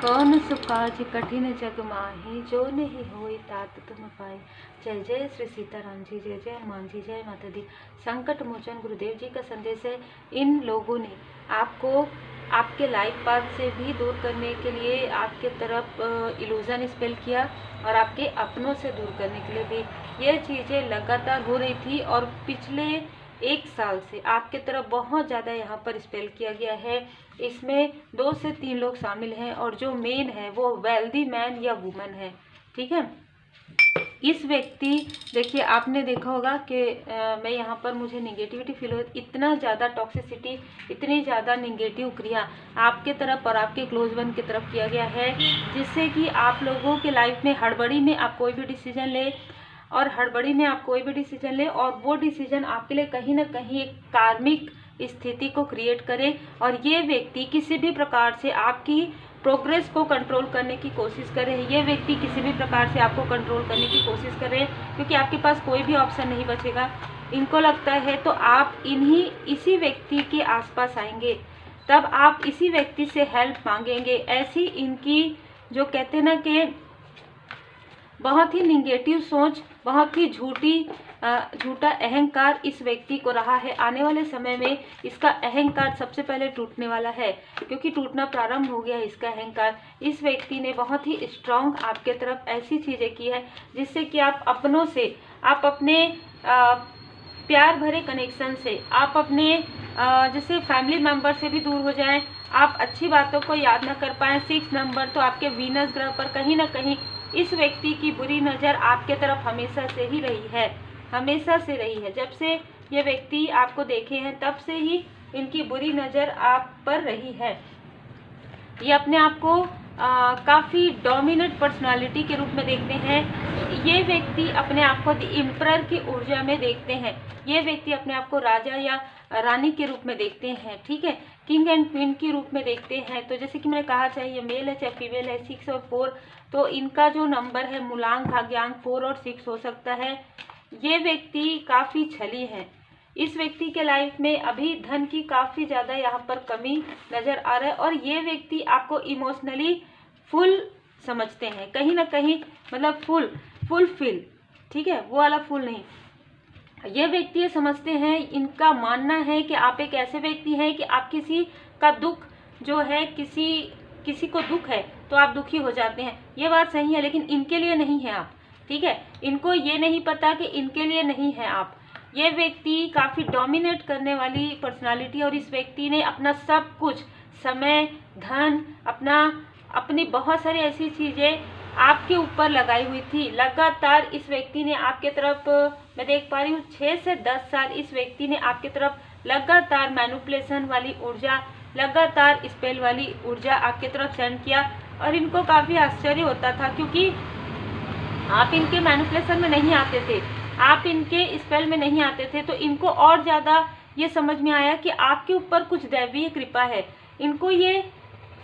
कौन सु काज कठिन जग माही, जो नहीं होई तात तुम पाए। जय जय श्री सीताराम जी, जय जय हनुमान जी, जय माता दी। संकट मोचन गुरुदेव जी का संदेश है। इन लोगों ने आपको आपके लाइफ पाथ से भी दूर करने के लिए आपके तरफ इल्यूजन स्पेल किया और आपके अपनों से दूर करने के लिए भी ये चीज़ें लगातार हो रही थी। और पिछले 1 साल से आपके तरफ बहुत ज़्यादा यहाँ पर स्पेल किया गया है। इसमें 2 से 3 लोग शामिल हैं और जो मेन है वो वेल्दी मैन या वुमन है। ठीक है, इस व्यक्ति देखिए आपने देखा होगा कि मैं यहाँ पर मुझे निगेटिविटी फील हो, इतना ज़्यादा टॉक्सिसिटी, इतनी ज़्यादा निगेटिव क्रिया आपके तरफ और आपके क्लोज वन की तरफ किया गया है, जिससे कि आप लोगों के लाइफ में हड़बड़ी में आप कोई भी डिसीजन ले और वो डिसीजन आपके लिए कहीं ना कहीं एक कार्मिक स्थिति को क्रिएट करे और ये व्यक्ति किसी भी प्रकार से आपकी प्रोग्रेस को कंट्रोल करने की कोशिश कर रहे हैं। ये व्यक्ति किसी भी प्रकार से आपको कंट्रोल करने की कोशिश कर रहे हैं, क्योंकि आपके पास कोई भी ऑप्शन नहीं बचेगा। इनको लगता है तो आप इसी व्यक्ति के आसपास आएंगे, तब आप इसी व्यक्ति से हेल्प मांगेंगे। ऐसी इनकी जो कहते हैं ना कि बहुत ही निगेटिव सोच, बहुत ही झूठा अहंकार इस व्यक्ति को रहा है। आने वाले समय में इसका अहंकार सबसे पहले टूटने वाला है, क्योंकि टूटना प्रारंभ हो गया है इसका अहंकार। इस व्यक्ति ने बहुत ही स्ट्रांग आपके तरफ ऐसी चीज़ें की है जिससे कि आप अपनों से, आप अपने प्यार भरे कनेक्शन से, आप अपने जैसे फैमिली मेम्बर से भी दूर हो जाएं, आप अच्छी बातों को याद ना कर पाएँ। 6 नंबर तो आपके वीनस ग्रह पर कहीं ना कहीं इस व्यक्ति की बुरी नज़र आपके तरफ हमेशा से ही रही है, हमेशा से रही है। जब से ये व्यक्ति आपको देखे हैं तब से ही इनकी बुरी नज़र आप पर रही है। ये अपने आप को काफ़ी डोमिनेंट पर्सनालिटी के रूप में देखते हैं। ये व्यक्ति अपने आप को द एम्परर की ऊर्जा में देखते हैं। ये व्यक्ति अपने आप को राजा या रानी के रूप में देखते हैं। ठीक है, किंग एंड क्वीन के रूप में देखते हैं। तो जैसे कि मैंने कहा, चाहे ये मेल है चाहे फीमेल है, 6 और 4, तो इनका जो नंबर है मूलांक भाग्यांक 4 और 6 हो सकता है। ये व्यक्ति काफ़ी छली है। इस व्यक्ति के लाइफ में अभी धन की काफ़ी ज़्यादा यहाँ पर कमी नज़र आ रहा है और ये व्यक्ति आपको इमोशनली फुल समझते हैं, कहीं ना कहीं मतलब फुलफिल। ठीक है, वो वाला फुल नहीं। ये व्यक्ति ये समझते हैं, इनका मानना है कि आप एक ऐसे व्यक्ति हैं कि आप किसी का दुख जो है, किसी को दुख है तो आप दुखी हो जाते हैं। ये बात सही है, लेकिन इनके लिए नहीं है आप। ठीक है, इनको ये नहीं पता कि इनके लिए नहीं है आप। ये व्यक्ति काफ़ी डोमिनेट करने वाली पर्सनालिटी, और इस व्यक्ति ने अपना सब कुछ, समय, धन, अपनी बहुत सारी ऐसी चीज़ें आपके ऊपर लगाई हुई थी। लगातार इस व्यक्ति ने आपके तरफ, मैं देख पा रही हूँ 6 से 10 साल इस व्यक्ति ने आपके तरफ लगातार मैनिपुलेशन वाली ऊर्जा, लगातार स्पेल वाली ऊर्जा आपके तरफ सेंड किया। और इनको काफ़ी आश्चर्य होता था, क्योंकि आप इनके मैनिपुलेशन में नहीं आते थे, आप इनके स्पेल में नहीं आते थे, तो इनको और ज़्यादा ये समझ में आया कि आपके ऊपर कुछ दैवीय कृपा है। इनको ये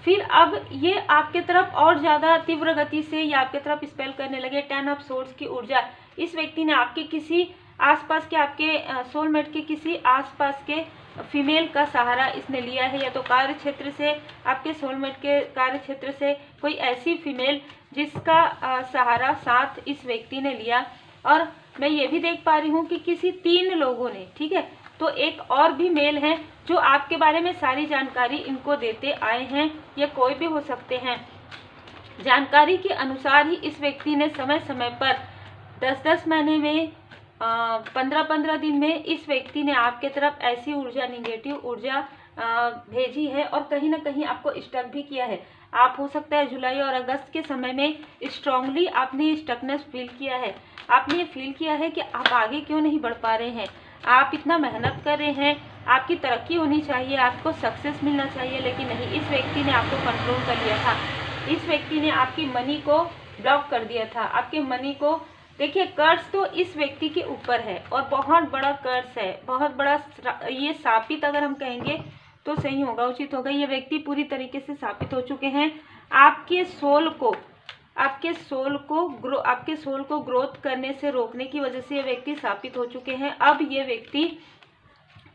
फिर अब ये आपके तरफ और ज़्यादा तीव्र गति से ये आपके तरफ स्पेल करने लगे। 10 ऑफ सोर्ड्स की ऊर्जा इस व्यक्ति ने आपके किसी आसपास के, आपके सोलमेट के किसी आसपास के फीमेल का सहारा इसने लिया है, या तो कार्य क्षेत्र से, आपके सोलमेट के कार्य क्षेत्र से कोई ऐसी फीमेल जिसका सहारा साथ इस व्यक्ति ने लिया। और मैं ये भी देख पा रही हूँ कि किसी 3 लोगों ने, ठीक है, तो एक और भी मेल हैं जो आपके बारे में सारी जानकारी इनको देते आए हैं। ये कोई भी हो सकते हैं। जानकारी के अनुसार ही इस व्यक्ति ने समय समय पर 10-10 महीने में, 15-15 दिन में इस व्यक्ति ने आपके तरफ ऐसी ऊर्जा, निगेटिव ऊर्जा भेजी है और कहीं ना कहीं आपको स्टक भी किया है। आप हो सकता है जुलाई और अगस्त के समय में स्ट्रांगली आपने स्टकनेस फील किया है। आपने ये फील किया है कि आप आगे क्यों नहीं बढ़ पा रहे हैं। आप इतना मेहनत कर रहे हैं, आपकी तरक्की होनी चाहिए, आपको सक्सेस मिलना चाहिए, लेकिन नहीं, इस व्यक्ति ने आपको कंट्रोल कर लिया था। इस व्यक्ति ने आपकी मनी को ब्लॉक कर दिया था। आपके मनी को देखिए, कर्ज तो इस व्यक्ति के ऊपर है और बहुत बड़ा कर्ज है, बहुत बड़ा, ये शापित अगर हम कहेंगे तो सही होगा, उचित होगा। ये व्यक्ति पूरी तरीके से शापित हो चुके हैं। आपके सोल को ग्रोथ करने से रोकने की वजह से ये व्यक्ति शापित हो चुके हैं। अब ये व्यक्ति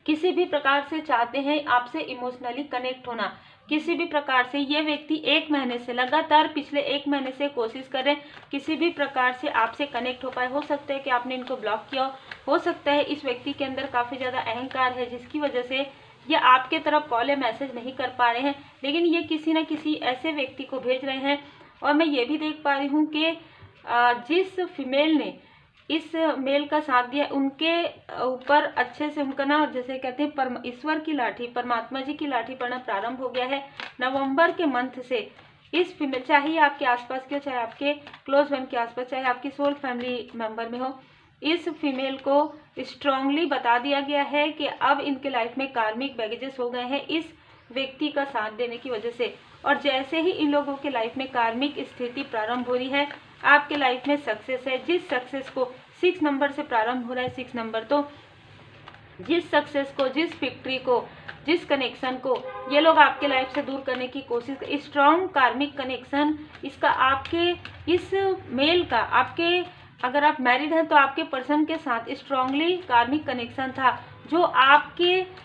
किसी भी प्रकार से चाहते हैं आपसे इमोशनली कनेक्ट होना, किसी भी प्रकार से ये व्यक्ति 1 महीने से लगातार पिछले 1 महीने से कोशिश कर रहे हैं किसी भी प्रकार से आपसे कनेक्ट हो पाए। हो सकता है कि आपने इनको ब्लॉक किया हो सकता है इस व्यक्ति के अंदर काफ़ी ज़्यादा अहंकार है जिसकी वजह से ये आपके तरफ कॉल या मैसेज नहीं कर पा रहे हैं, लेकिन ये किसी न किसी ऐसे व्यक्ति को भेज रहे हैं। और मैं ये भी देख पा रही हूँ कि जिस फीमेल ने इस मेल का साथ दिया उनके ऊपर अच्छे से उनका ना जैसे कहते हैं ईश्वर की लाठी, परमात्मा जी की लाठी पड़ना प्रारंभ हो गया है। नवंबर के मंथ से इस फीमेल, चाहे आपके आसपास के, चाहे आपके क्लोज वन के आसपास, चाहे आपकी सोल फैमिली मेंबर में हो, इस फीमेल को स्ट्रांगली बता दिया गया है कि अब इनके लाइफ में कार्मिक बैगेजेस हो गए हैं इस व्यक्ति का साथ देने की वजह से। और जैसे ही इन लोगों के लाइफ में कार्मिक स्थिति प्रारंभ हो रही है, आपके लाइफ में सक्सेस है। जिस सक्सेस को 6 नंबर से प्रारंभ हो रहा है, 6 नंबर, तो जिस सक्सेस को, जिस विक्ट्री को, जिस कनेक्शन को ये लोग आपके लाइफ से दूर करने की कोशिश, स्ट्रॉन्ग कार्मिक कनेक्शन इसका आपके इस मेल का, आपके अगर आप मैरिड हैं तो आपके पर्सन के साथ स्ट्रांगली कार्मिक कनेक्शन था, जो आपके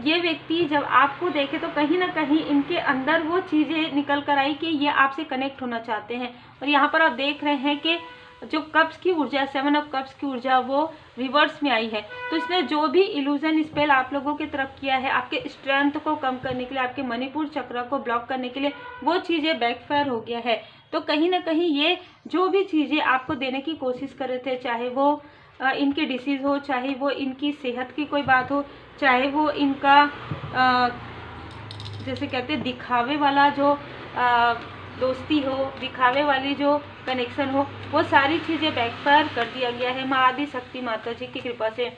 ये व्यक्ति जब आपको देखे तो कहीं ना कहीं इनके अंदर वो चीज़ें निकल कर आई कि ये आपसे कनेक्ट होना चाहते हैं। और यहाँ पर आप देख रहे हैं कि जो कप्स की ऊर्जा, 7 ऑफ कप्स की ऊर्जा वो रिवर्स में आई है। तो इसने जो भी इल्यूजन स्पेल आप लोगों की तरफ किया है आपके स्ट्रेंथ को कम करने के लिए, आपके मणिपुर चक्र को ब्लॉक करने के लिए, वो चीज़ें बैकफायर हो गया है। तो कहीं ना कहीं ये जो भी चीज़ें आपको देने की कोशिश कर रहे थे, चाहे वो इनके डिसीज़ हो, चाहे वो इनकी सेहत की कोई बात हो, चाहे वो इनका जैसे कहते हैं दिखावे वाला जो दोस्ती हो, दिखावे वाली जो कनेक्शन हो, वो सारी चीज़ें बैकफायर कर दिया गया है माँ आदि शक्ति माता जी की कृपा से।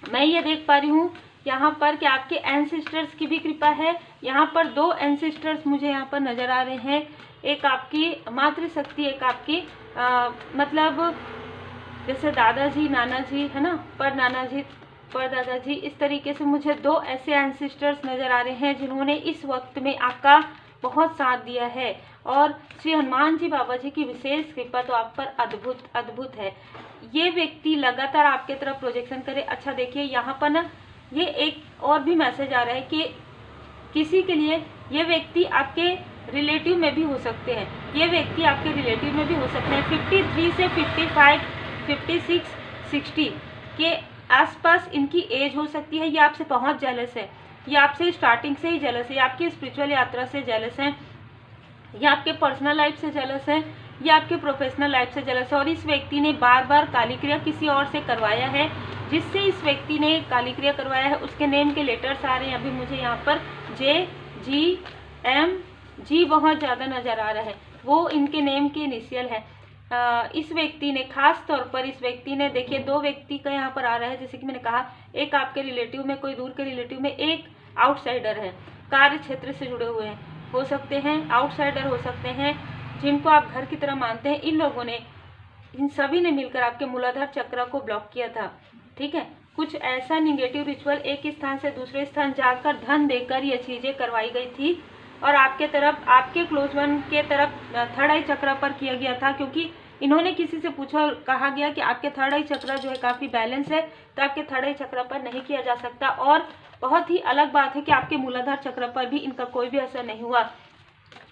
मैं ये देख पा रही हूँ यहाँ पर कि आपके एंसेस्टर्स की भी कृपा है। यहाँ पर 2 एंसेस्टर्स मुझे यहाँ पर नज़र आ रहे हैं, एक आपकी मातृशक्ति, एक आपकी मतलब जैसे दादाजी, नाना जी है ना, पर नाना जी, पर दादाजी, इस तरीके से मुझे 2 ऐसे एंसेस्टर्स नज़र आ रहे हैं जिन्होंने इस वक्त में आपका बहुत साथ दिया है। और श्री हनुमान जी बाबा जी की विशेष कृपा तो आप पर अद्भुत अद्भुत है। ये व्यक्ति लगातार आपके तरफ प्रोजेक्शन करे। अच्छा देखिए यहाँ पर ना ये एक और भी मैसेज आ रहा है कि किसी के लिए ये व्यक्ति आपके रिलेटिव में भी हो सकते हैं, ये व्यक्ति आपके रिलेटिव में भी हो सकते हैं। 53 से 55, 56, 60 के आसपास इनकी एज हो सकती है। ये आपसे बहुत जेलस है, ये आपसे स्टार्टिंग से ही जेलस है, ये आपकी स्पिरिचुअल यात्रा से जेलस है, ये आपके पर्सनल लाइफ से जेलस है, ये आपके प्रोफेशनल लाइफ से जेलस है। और इस व्यक्ति ने बार बार काली क्रिया किसी और से करवाया है, जिससे इस व्यक्ति ने काली क्रिया करवाया है उसके नेम के लेटर्स आ रहे हैं अभी मुझे यहाँ पर JGMG बहुत ज़्यादा नज़र आ रहा है, वो इनके नेम के इनिशियल है। इस व्यक्ति ने खास तौर पर, इस व्यक्ति ने देखिए 2 व्यक्ति का यहाँ पर आ रहा है, जैसे कि मैंने कहा एक आपके रिलेटिव में, कोई दूर के रिलेटिव में, एक आउटसाइडर है, कार्य क्षेत्र से जुड़े हुए हैं हो सकते हैं, आउटसाइडर हो सकते हैं, जिनको आप घर की तरह मानते हैं। इन लोगों ने, इन सभी ने मिलकर आपके मूलाधार चक्र को ब्लॉक किया था। ठीक है, कुछ ऐसा निगेटिव रिचुअल एक स्थान से दूसरे स्थान जाकर धन देकर ये चीज़ें करवाई गई थी और आपके तरफ, आपके क्लोज वन के तरफ 3rd आई चक्र पर किया गया था, क्योंकि इन्होंने किसी से पूछा और कहा गया कि आपके 3rd आई चक्र जो है काफ़ी बैलेंस है, तो आपके 3rd आई चक्र पर नहीं किया जा सकता। और बहुत ही अलग बात है कि आपके मूलाधार चक्र पर भी इनका कोई भी असर नहीं हुआ,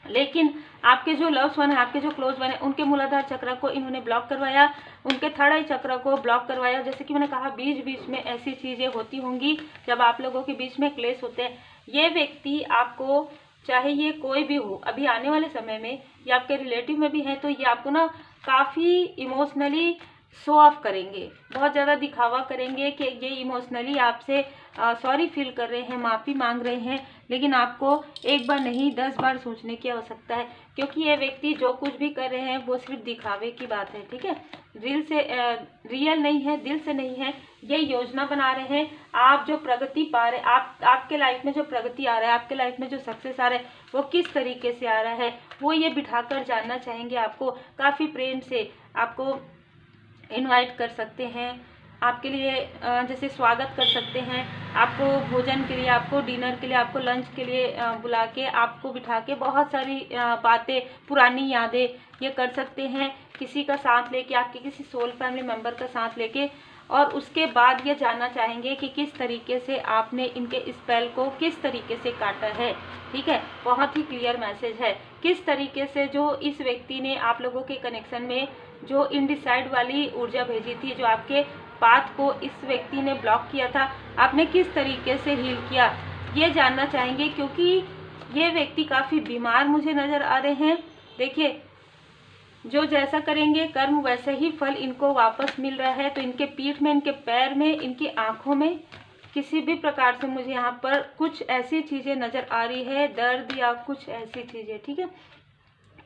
लेकिन आपके जो लव्स वन है, आपके जो क्लोज वन है, उनके मूलाधार चक्र को इन्होंने ब्लॉक करवाया, उनके 3rd आई चक्र को ब्लॉक करवाया। जैसे कि मैंने कहा बीच बीच में ऐसी चीज़ें होती होंगी जब आप लोगों के बीच में क्लेश होते हैं। ये व्यक्ति आपको, चाहे ये कोई भी हो, अभी आने वाले समय में ये आपके रिलेटिव में भी है, तो ये आपको ना काफ़ी इमोशनली शो ऑफ करेंगे, बहुत ज़्यादा दिखावा करेंगे कि ये इमोशनली आपसे सॉरी फील कर रहे हैं, माफ़ी मांग रहे हैं, लेकिन आपको एक बार नहीं 10 बार सोचने की आवश्यकता है, क्योंकि ये व्यक्ति जो कुछ भी कर रहे हैं वो सिर्फ दिखावे की बात है। ठीक है, रियल नहीं है, दिल से नहीं है। ये योजना बना रहे हैं, आप जो प्रगति पा रहे, आपके लाइफ में जो प्रगति आ रहा है, आपके लाइफ में जो सक्सेस आ रहा है, वो किस तरीके से आ रहा है, वो ये बिठाकर जानना चाहेंगे। आपको काफ़ी प्रेम से आपको इनवाइट कर सकते हैं, आपके लिए जैसे स्वागत कर सकते हैं, आपको भोजन के लिए, आपको डिनर के लिए, आपको लंच के लिए बुला के, आपको बिठा के बहुत सारी बातें, पुरानी यादें ये कर सकते हैं। किसी का साथ लेके, आपके किसी सोल फैमिली मेम्बर का साथ लेके और उसके बाद ये जानना चाहेंगे कि किस तरीके से आपने इनके स्पेल को किस तरीके से काटा है। ठीक है, बहुत ही क्लियर मैसेज है। किस तरीके से जो इस व्यक्ति ने आप लोगों के कनेक्शन में जो इनडिसाइड वाली ऊर्जा भेजी थी, जो आपके पाथ को इस व्यक्ति ने ब्लॉक किया था, आपने किस तरीके से हील किया, ये जानना चाहेंगे। क्योंकि ये व्यक्ति काफ़ी बीमार मुझे नज़र आ रहे हैं। देखिए, जो जैसा करेंगे कर्म वैसे ही फल इनको वापस मिल रहा है। तो इनके पीठ में, इनके पैर में, इनकी आंखों में किसी भी प्रकार से मुझे यहाँ पर कुछ ऐसी चीज़ें नज़र आ रही है, दर्द या कुछ ऐसी चीज़ें। ठीक है,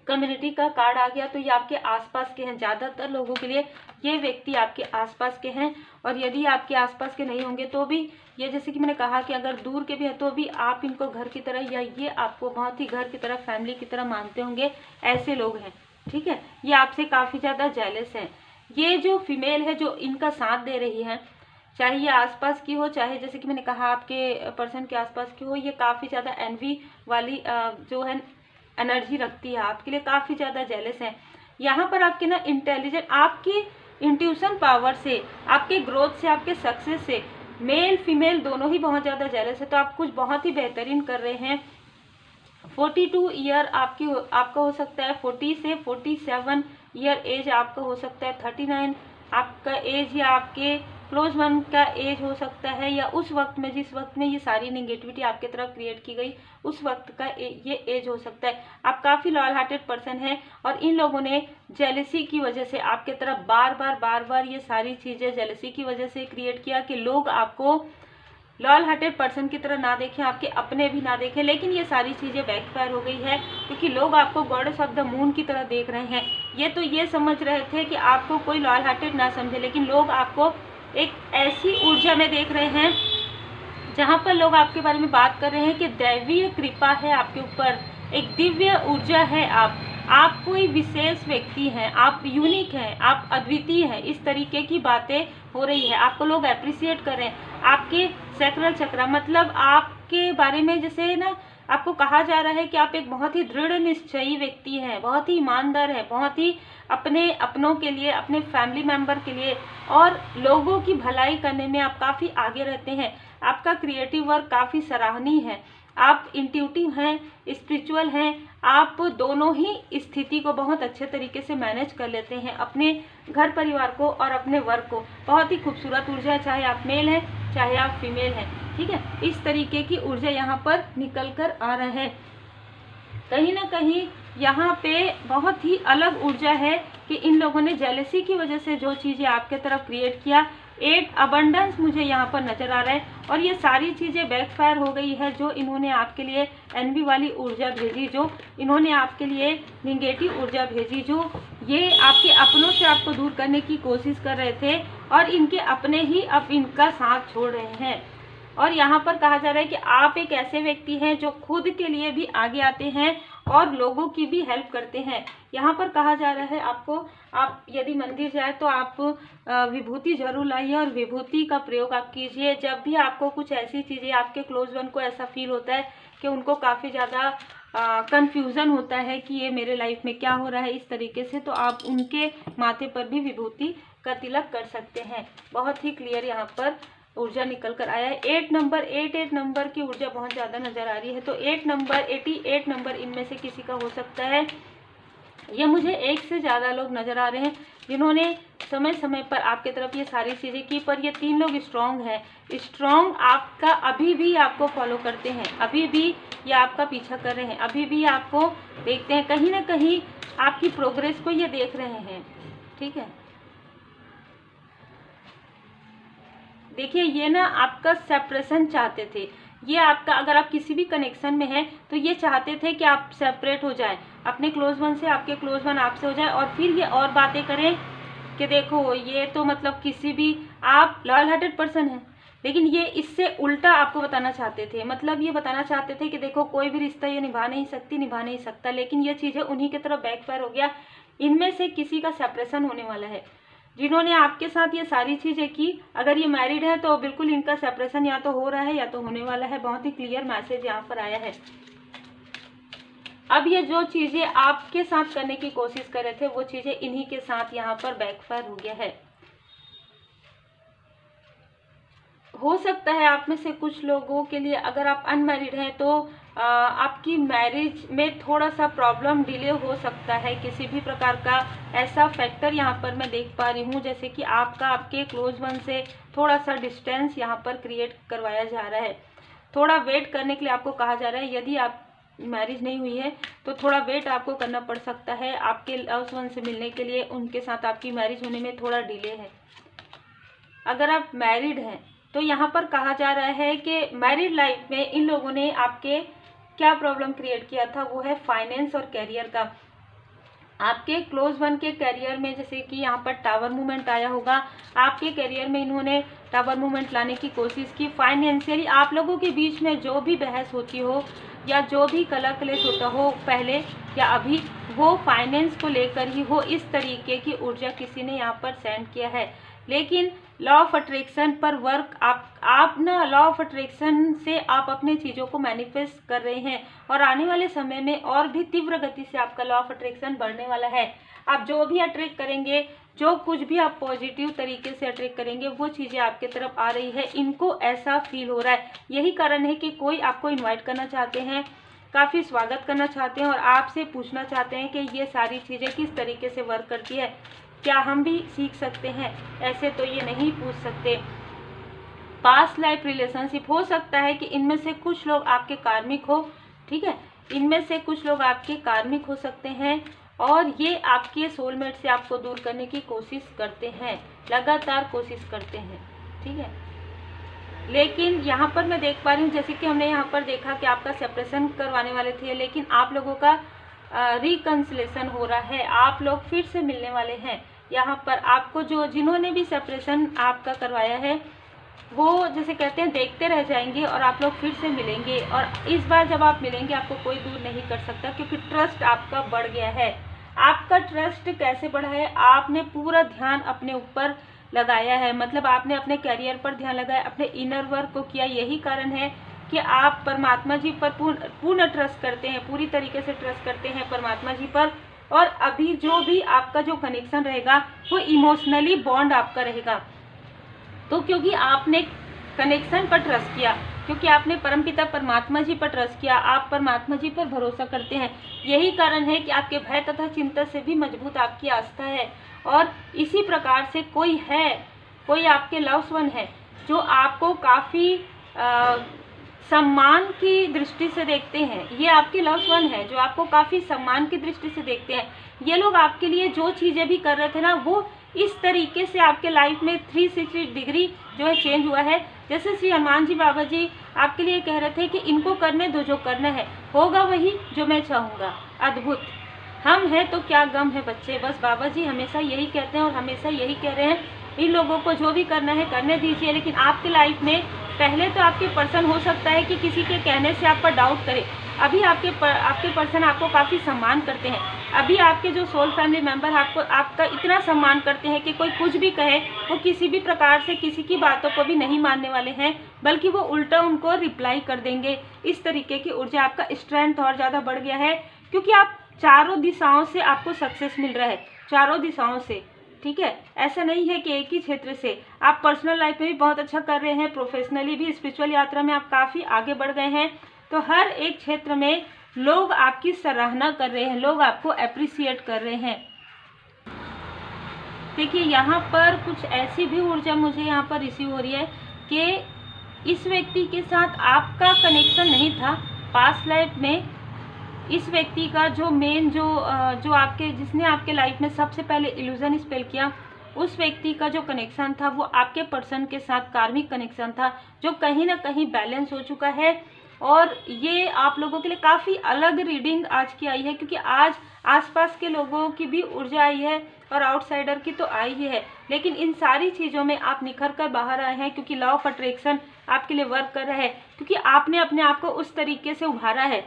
कम्युनिटी का कार्ड आ गया, तो ये आपके आसपास के हैं। ज़्यादातर लोगों के लिए ये व्यक्ति आपके आसपास के हैं, और यदि आपके आसपास के नहीं होंगे तो भी ये, जैसे कि मैंने कहा कि अगर दूर के भी हैं तो भी आप इनको घर की तरह, या ये आपको बहुत ही घर की तरह, फैमिली की तरह मानते होंगे, ऐसे लोग हैं। ठीक है, ये आपसे काफ़ी ज़्यादा जेलस हैं। ये जो फीमेल है जो इनका साथ दे रही है, चाहे ये आसपास की हो, चाहे जैसे कि मैंने कहा आपके पर्सन के आसपास की हो, ये काफ़ी ज़्यादा एनवी वाली जो है एनर्जी रखती है, आपके लिए काफ़ी ज़्यादा जेलस है। यहाँ पर आपके ना इंटेलिजेंट, आपकी इंट्यूशन पावर से, आपके ग्रोथ से, आपके सक्सेस से मेल फीमेल दोनों ही बहुत ज़्यादा जेलस है। तो आप कुछ बहुत ही बेहतरीन कर रहे हैं। 42 ईयर आपका हो सकता है, 40 से 47 ईयर एज आपका हो सकता है, 39 आपका एज, या आपके क्लोज वन का एज हो सकता है, या उस वक्त में, जिस वक्त में ये सारी नेगेटिविटी आपके तरफ क्रिएट की गई, उस वक्त का ये एज हो सकता है। आप काफ़ी लॉयल हार्टेड पर्सन हैं, और इन लोगों ने जेलसी की वजह से आपके तरफ बार बार ये सारी चीज़ें जेलसी की वजह से क्रिएट किया कि लोग आपको लॉयल हार्टेड पर्सन की तरह ना देखें, आपके अपने भी ना देखें। लेकिन ये सारी चीज़ें बैकफायर हो गई है, क्योंकि लोग आपको गॉडेस ऑफ द मून की तरह देख रहे हैं। ये तो ये समझ रहे थे कि आपको कोई लॉयल हार्टेड ना समझे, लेकिन लोग आपको एक ऐसी ऊर्जा में देख रहे हैं जहाँ पर लोग आपके बारे में बात कर रहे हैं कि दैवीय कृपा है आपके ऊपर, एक दिव्य ऊर्जा है। आप कोई विशेष व्यक्ति हैं, आप यूनिक हैं, आप अद्वितीय हैं, इस तरीके की बातें हो रही है। आपको लोग अप्रिसिएट कर रहे हैं। आपके सैक्रल चक्र, मतलब आपके बारे में जैसे ना आपको कहा जा रहा है कि आप एक बहुत ही दृढ़ निश्चयी व्यक्ति हैं, बहुत ही ईमानदार हैं, बहुत ही अपने अपनों के लिए, अपने फैमिली मेंबर के लिए और लोगों की भलाई करने में आप काफ़ी आगे रहते हैं। आपका क्रिएटिव वर्क काफ़ी सराहनीय है। आप इंट्यूटिव हैं, स्पिरिचुअल हैं, आप दोनों ही स्थिति को बहुत अच्छे तरीके से मैनेज कर लेते हैं, अपने घर परिवार को और अपने वर्क को। बहुत ही खूबसूरत ऊर्जा है, चाहे आप मेल हैं चाहे आप फीमेल हैं। ठीक है, इस तरीके की ऊर्जा यहाँ पर निकल कर आ रहा है। कहीं ना कहीं यहाँ पे बहुत ही अलग ऊर्जा है कि इन लोगों ने जेलसी की वजह से जो चीज़ें आपके तरफ क्रिएट किया, 8 अबंडेंस मुझे यहाँ पर नज़र आ रहा है, और ये सारी चीज़ें बैकफायर हो गई है। जो इन्होंने आपके लिए एनवी वाली ऊर्जा भेजी, जो इन्होंने आपके लिए निगेटिव ऊर्जा भेजी, जो ये आपके अपनों से आपको दूर करने की कोशिश कर रहे थे, और इनके अपने ही अब इनका साथ छोड़ रहे हैं। और यहाँ पर कहा जा रहा है कि आप एक ऐसे व्यक्ति हैं जो खुद के लिए भी आगे आते हैं और लोगों की भी हेल्प करते हैं। यहाँ पर कहा जा रहा है आपको, आप यदि मंदिर जाए तो आप विभूति जरूर लाइए और विभूति का प्रयोग आप कीजिए। जब भी आपको कुछ ऐसी चीज़ें, आपके क्लोज वन को ऐसा फील होता है कि उनको काफ़ी ज़्यादा कंफ्यूजन होता है कि ये मेरे लाइफ में क्या हो रहा है इस तरीके से, तो आप उनके माथे पर भी विभूति का तिलक कर सकते हैं। बहुत ही क्लियर यहाँ पर ऊर्जा निकल कर आया है। 8 नंबर की ऊर्जा बहुत ज़्यादा नज़र आ रही है। तो 8 नंबर, 88 नंबर इनमें से किसी का हो सकता है। ये मुझे एक से ज़्यादा लोग नज़र आ रहे हैं जिन्होंने समय समय पर आपके तरफ ये सारी चीज़ें की, पर ये 3 लोग स्ट्रॉन्ग हैं। स्ट्रॉन्ग आपका अभी भी आपको फॉलो करते हैं, अभी भी ये आपका पीछा कर रहे हैं, अभी भी आपको देखते हैं, कहीं ना कहीं आपकी प्रोग्रेस को ये देख रहे हैं। ठीक है, देखिए ये ना आपका सेपरेशन चाहते थे। ये आपका, अगर आप किसी भी कनेक्शन में हैं तो ये चाहते थे कि आप सेपरेट हो जाएं, अपने क्लोज वन से आपके क्लोज वन आपसे हो जाए, और फिर ये और बातें करें कि देखो ये तो मतलब किसी भी, आप लॉयल हार्टेड पर्सन हैं, लेकिन ये इससे उल्टा आपको बताना चाहते थे। मतलब ये बताना चाहते थे कि देखो कोई भी रिश्ता ये निभा नहीं सकती, निभा नहीं सकता, लेकिन ये चीज़ें उन्हीं की तरफ बैकफायर हो गया। इनमें से किसी का सेपरेशन होने वाला है। जिन्होंने आपके साथ ये सारी चीज़ें की, अगर ये मैरिड है तो बिल्कुल इनका सेपरेशन या तो हो रहा है या तो होने वाला है। बहुत ही क्लियर मैसेज यहाँ पर आया है। अब ये जो चीज़ें आपके साथ करने की कोशिश कर रहे थे वो चीज़ें इन्हीं के साथ यहाँ पर बैकफायर हो गया है। हो सकता है आप में से कुछ लोगों के लिए, अगर आप अनमैरिड हैं तो आपकी मैरिज में थोड़ा सा प्रॉब्लम डिले हो सकता है। किसी भी प्रकार का ऐसा फैक्टर यहाँ पर मैं देख पा रही हूँ, जैसे कि आपका आपके क्लोज वन से थोड़ा सा डिस्टेंस यहाँ पर क्रिएट करवाया जा रहा है। थोड़ा वेट करने के लिए आपको कहा जा रहा है। यदि आप मैरिज नहीं हुई है तो थोड़ा वेट आपको करना पड़ सकता है आपके लव्ड वन से मिलने के लिए। उनके साथ आपकी मैरिज होने में थोड़ा डिले है। अगर आप मैरिड हैं तो यहाँ पर कहा जा रहा है कि मैरिड लाइफ में इन लोगों ने आपके क्या प्रॉब्लम क्रिएट किया था, वो है फाइनेंस और कैरियर का। आपके क्लोज वन के करियर में, जैसे कि यहाँ पर टावर मूवमेंट आया होगा, आपके करियर में इन्होंने टावर मूवमेंट लाने की कोशिश की। फाइनेंशियली आप लोगों के बीच में जो भी बहस होती हो या जो भी कलह क्लेश होता हो पहले या अभी, वो फाइनेंस को लेकर ही हो। इस तरीके की ऊर्जा किसी ने यहाँ पर सेंड किया है। लेकिन लॉ ऑफ अट्रैक्शन पर वर्क आप ना लॉ ऑफ अट्रैक्शन से आप अपने चीज़ों को मैनिफेस्ट कर रहे हैं और आने वाले समय में और भी तीव्र गति से आपका लॉ ऑफ अट्रैक्शन बढ़ने वाला है। आप जो भी अट्रैक्ट करेंगे, जो कुछ भी आप पॉजिटिव तरीके से अट्रैक्ट करेंगे, वो चीज़ें आपके तरफ आ रही है। इनको ऐसा फील हो रहा है। यही कारण है कि कोई आपको इन्वाइट करना चाहते हैं, काफ़ी स्वागत करना चाहते हैं और आपसे पूछना चाहते हैं कि ये सारी चीज़ें किस तरीके से वर्क करती है, क्या हम भी सीख सकते हैं। ऐसे तो ये नहीं पूछ सकते। पास्ट लाइफ रिलेशनशिप हो सकता है कि इनमें से कुछ लोग आपके कार्मिक हो, ठीक है, इनमें से कुछ लोग आपके कार्मिक हो सकते हैं और ये आपके सोलमेट से आपको दूर करने की कोशिश करते हैं, लगातार कोशिश करते हैं, ठीक है। लेकिन यहाँ पर मैं देख पा रही हूँ, जैसे कि हमने यहाँ पर देखा कि आपका सेपरेशन करवाने वाले थे, लेकिन आप लोगों का रिकंसिलेशन हो रहा है। आप लोग फिर से मिलने वाले हैं। यहाँ पर आपको जिन्होंने भी सेपरेशन आपका करवाया है, वो जैसे कहते हैं देखते रह जाएंगे और आप लोग फिर से मिलेंगे। और इस बार जब आप मिलेंगे आपको कोई दूर नहीं कर सकता, क्योंकि ट्रस्ट आपका बढ़ गया है। आपका ट्रस्ट कैसे बढ़ा है? आपने पूरा ध्यान अपने ऊपर लगाया है, मतलब आपने अपने करियर पर ध्यान लगाया, अपने इनर वर्क को किया। यही कारण है कि आप परमात्मा जी पर पूर्ण ट्रस्ट करते हैं, पूरी तरीके से ट्रस्ट करते हैं परमात्मा जी पर। और अभी जो भी आपका जो कनेक्शन रहेगा वो इमोशनली बॉन्ड आपका रहेगा। तो क्योंकि आपने कनेक्शन पर ट्रस्ट किया, क्योंकि आपने परमपिता परमात्मा जी पर ट्रस्ट किया, आप परमात्मा जी पर भरोसा करते हैं, यही कारण है कि आपके भय तथा चिंता से भी मजबूत आपकी आस्था है। और इसी प्रकार से कोई आपके लव्ड वन है जो आपको काफ़ी सम्मान की दृष्टि से देखते हैं। ये आपके लव्ड वन है जो आपको काफ़ी सम्मान की दृष्टि से देखते हैं। ये लोग आपके लिए जो चीज़ें भी कर रहे थे ना, वो इस तरीके से आपके लाइफ में 360 डिग्री जो है चेंज हुआ है। जैसे श्री हनुमान जी बाबा जी आपके लिए कह रहे थे कि इनको करने दो, जो करना है होगा वही जो मैं चाहूँगा। अद्भुत। हम हैं तो क्या गम है बच्चे, बस बाबा जी हमेशा यही कहते हैं और हमेशा यही कह रहे हैं, इन लोगों को जो भी करना है करने दीजिए। लेकिन आपके लाइफ में पहले तो आपके पर्सन हो सकता है कि किसी के कहने से आप पर डाउट करे। अभी आपके पर्सन आपको काफ़ी सम्मान करते हैं। अभी आपके जो सोल फैमिली मेंबर आपका इतना सम्मान करते हैं कि कोई कुछ भी कहे वो किसी भी प्रकार से किसी की बातों को भी नहीं मानने वाले हैं, बल्कि वो उल्टा उनको रिप्लाई कर देंगे। इस तरीके की ऊर्जा, आपका स्ट्रेंथ और ज़्यादा बढ़ गया है, क्योंकि आप चारों दिशाओं से आपको सक्सेस मिल रहा है, चारों दिशाओं से, ठीक है। ऐसा नहीं है कि एक ही क्षेत्र से। आप पर्सनल लाइफ में भी बहुत अच्छा कर रहे हैं, प्रोफेशनली भी, स्पिरिचुअल यात्रा में आप काफ़ी आगे बढ़ गए हैं। तो हर एक क्षेत्र में लोग आपकी सराहना कर रहे हैं, लोग आपको अप्रिसिएट कर रहे हैं। देखिए यहाँ पर कुछ ऐसी भी ऊर्जा मुझे यहाँ पर रिसीव हो रही है कि इस व्यक्ति के साथ आपका कनेक्शन नहीं था पास्ट लाइफ में। इस व्यक्ति का जो मेन जिसने आपके लाइफ में सबसे पहले इल्यूजन स्पेल किया, उस व्यक्ति का जो कनेक्शन था वो आपके पर्सन के साथ कार्मिक कनेक्शन था, जो कहीं ना कहीं बैलेंस हो चुका है। और ये आप लोगों के लिए काफ़ी अलग रीडिंग आज की आई है, क्योंकि आज आसपास के लोगों की भी ऊर्जा आई है और आउटसाइडर की तो आई ही है। लेकिन इन सारी चीज़ों में आप निखर कर बाहर आए हैं, क्योंकि लॉ ऑफ अट्रैक्शन आपके लिए वर्क कर रहा है, क्योंकि आपने अपने आप को उस तरीके से उभारा है।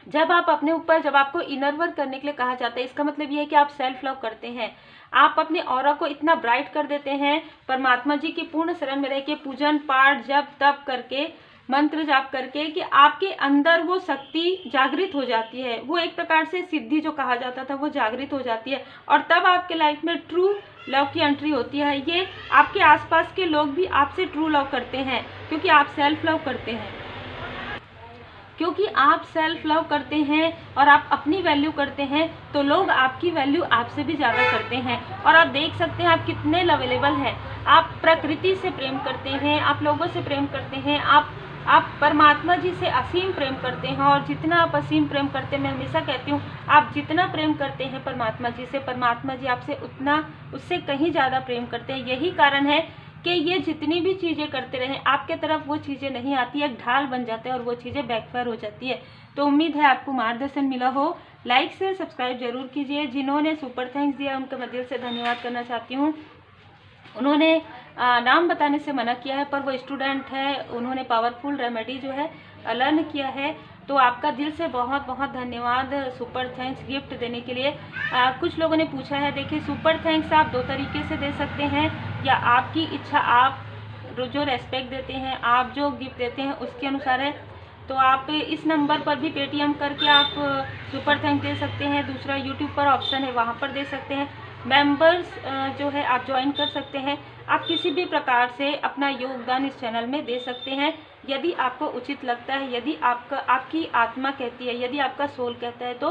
जब आपको इनर वर्क करने के लिए कहा जाता है, इसका मतलब ये है कि आप सेल्फ लव करते हैं। आप अपने ऑरा को इतना ब्राइट कर देते हैं, परमात्मा जी की पूर्ण शरण में रह के पूजन पाठ जप तप करके, मंत्र जाप करके, कि आपके अंदर वो शक्ति जागृत हो जाती है। वो एक प्रकार से सिद्धि जो कहा जाता था वो जागृत हो जाती है। और तब आपके लाइफ में ट्रू लव की एंट्री होती है। ये आपके आसपास के लोग भी आपसे ट्रू लव करते हैं, क्योंकि आप सेल्फ लव करते हैं। क्योंकि आप सेल्फ लव करते हैं और आप अपनी वैल्यू करते हैं, तो लोग आपकी वैल्यू आपसे भी ज़्यादा करते हैं। और आप देख सकते हैं आप कितने लवेलेबल हैं। आप प्रकृति से प्रेम करते हैं, आप लोगों से प्रेम करते हैं, आप परमात्मा जी से असीम प्रेम करते हैं। और जितना आप असीम प्रेम करते हैं, मैं हमेशा कहती हूँ, आप जितना प्रेम करते हैं परमात्मा जी से, परमात्मा जी आपसे उतना उससे कहीं ज़्यादा प्रेम करते हैं। यही कारण है कि ये जितनी भी चीज़ें करते रहें, आपके तरफ वो चीज़ें नहीं आती है, ढाल बन जाते हैं और वो चीज़ें बैकफायर हो जाती है। तो उम्मीद है आपको मार्गदर्शन मिला हो। लाइक शेयर सब्सक्राइब जरूर कीजिए। जिन्होंने सुपर थैंक्स दिया उनका मैं दिल से धन्यवाद करना चाहती हूँ। उन्होंने नाम बताने से मना किया है, पर वो स्टूडेंट है, उन्होंने पावरफुल रेमेडी जो है लर्न किया है। तो आपका दिल से बहुत बहुत धन्यवाद सुपर थैंक्स गिफ्ट देने के लिए। कुछ लोगों ने पूछा है, देखिए सुपर थैंक्स आप 2 तरीके से दे सकते हैं, या आपकी इच्छा, आप जो रेस्पेक्ट देते हैं, आप जो गिफ्ट देते हैं उसके अनुसार है। तो आप इस नंबर पर भी पेटीएम करके आप सुपर थैंक्स दे सकते हैं। दूसरा यूट्यूब पर ऑप्शन है, वहाँ पर दे सकते हैं। मेंबर्स जो है आप ज्वाइन कर सकते हैं। आप किसी भी प्रकार से अपना योगदान इस चैनल में दे सकते हैं, यदि आपको उचित लगता है, यदि आपकी आत्मा कहती है, यदि आपका सोल कहता है। तो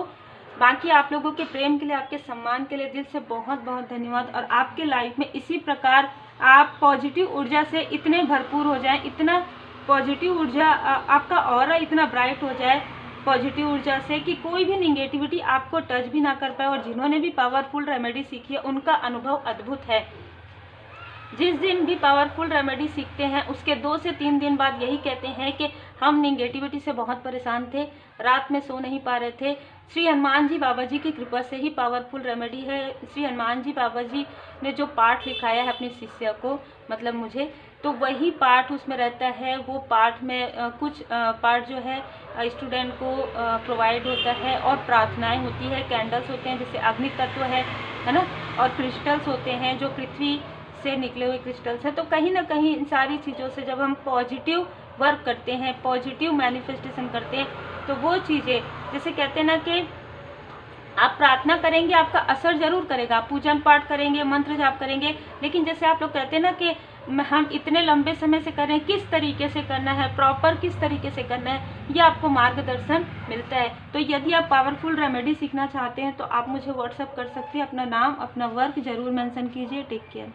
बाकी आप लोगों के प्रेम के लिए, आपके सम्मान के लिए दिल से बहुत बहुत धन्यवाद। और आपके लाइफ में इसी प्रकार आप पॉजिटिव ऊर्जा से इतने भरपूर हो जाएं, इतना पॉजिटिव ऊर्जा, आपका ऑरा इतना ब्राइट हो जाए पॉजिटिव ऊर्जा से कि कोई भी निगेटिविटी आपको टच भी ना कर पाए। और जिन्होंने भी पावरफुल रेमेडी सीखी है उनका अनुभव अद्भुत है। जिस दिन भी पावरफुल रेमेडी सीखते हैं उसके 2 से 3 दिन बाद यही कहते हैं कि हम निगेटिविटी से बहुत परेशान थे, रात में सो नहीं पा रहे थे। श्री हनुमान जी बाबा जी की कृपा से ही पावरफुल रेमेडी है। श्री हनुमान जी बाबा जी ने जो पाठ लिखाया है अपने शिष्य को, मतलब मुझे, तो वही पाठ उसमें रहता है। वो पाठ में कुछ पाठ जो है स्टूडेंट को प्रोवाइड होता है, और प्रार्थनाएं होती है, कैंडल्स होते हैं जैसे अग्नि तत्व है ना, और क्रिस्टल्स होते हैं जो पृथ्वी से निकले हुए क्रिस्टल्स हैं। तो कहीं ना कहीं इन सारी चीज़ों से जब हम पॉजिटिव वर्क करते हैं, पॉजिटिव मैनिफेस्टेशन करते हैं, तो वो चीज़ें जैसे कहते हैं ना कि आप प्रार्थना करेंगे आपका असर जरूर करेगा, आप पूजन पाठ करेंगे, मंत्र जाप करेंगे, लेकिन जैसे आप लोग कहते हैं ना कि हम इतने लंबे समय से करें, किस तरीके से करना है, प्रॉपर किस तरीके से करना है, ये आपको मार्गदर्शन मिलता है। तो यदि आप पावरफुल रेमेडी सीखना चाहते हैं तो आप मुझे व्हाट्सअप कर सकते हैं। अपना नाम, अपना वर्क जरूर मेंशन कीजिए। Take care.